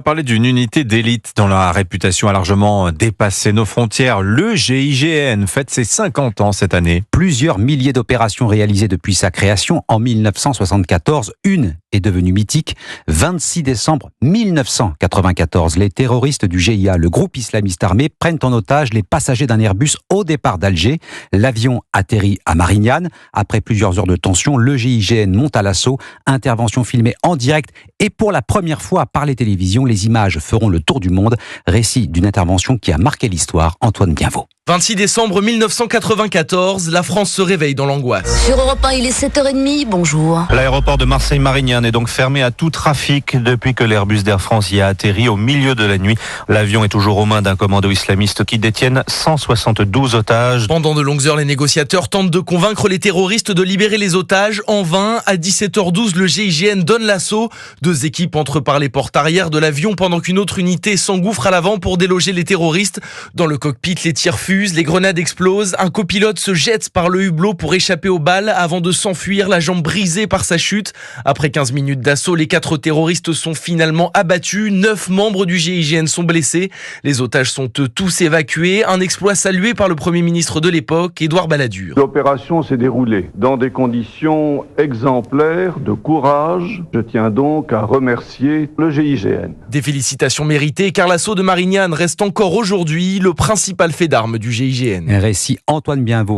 Parler d'une unité d'élite dont la réputation a largement dépassé nos frontières. Le GIGN fête ses 50 ans cette année. Plusieurs milliers d'opérations réalisées depuis sa création en 1974. Une est devenue mythique. 26 décembre 1994, les terroristes du GIA, le groupe islamiste armé, prennent en otage les passagers d'un Airbus au départ d'Alger. L'avion atterrit à Marignane. Après plusieurs heures de tension, le GIGN monte à l'assaut. Intervention filmée en direct et pour la première fois par les télévisions. Les images feront le tour du monde. Récit d'une intervention qui a marqué l'histoire. Antoine Bienvaux. 26 décembre 1994, la France se réveille dans l'angoisse. Sur Europe 1, il est 7h30, bonjour. L'aéroport de Marseille-Marignane est donc fermé à tout trafic depuis que l'Airbus d'Air France y a atterri au milieu de la nuit. L'avion est toujours aux mains d'un commando islamiste qui détiennent 172 otages. Pendant de longues heures, les négociateurs tentent de convaincre les terroristes de libérer les otages. En vain, à 17h12, le GIGN donne l'assaut. Deux équipes entrent par les portes arrière de l'avion pendant qu'une autre unité s'engouffre à l'avant pour déloger les terroristes. Dans le cockpit, les tirs fusent, les grenades explosent. Un copilote se jette par le hublot pour échapper aux balles avant de s'enfuir, la jambe brisée par sa chute. Après 15 minutes d'assaut, les 4 terroristes sont finalement abattus. 9 membres du GIGN sont blessés. Les otages sont tous évacués. Un exploit salué par le Premier ministre de l'époque, Édouard Balladur. L'opération s'est déroulée dans des conditions exemplaires de courage. Je tiens donc à remercier le GIGN. Des félicitations méritées car l'assaut de Marignane reste encore aujourd'hui le principal fait d'armes du GIGN. Récit Antoine Bienvaux.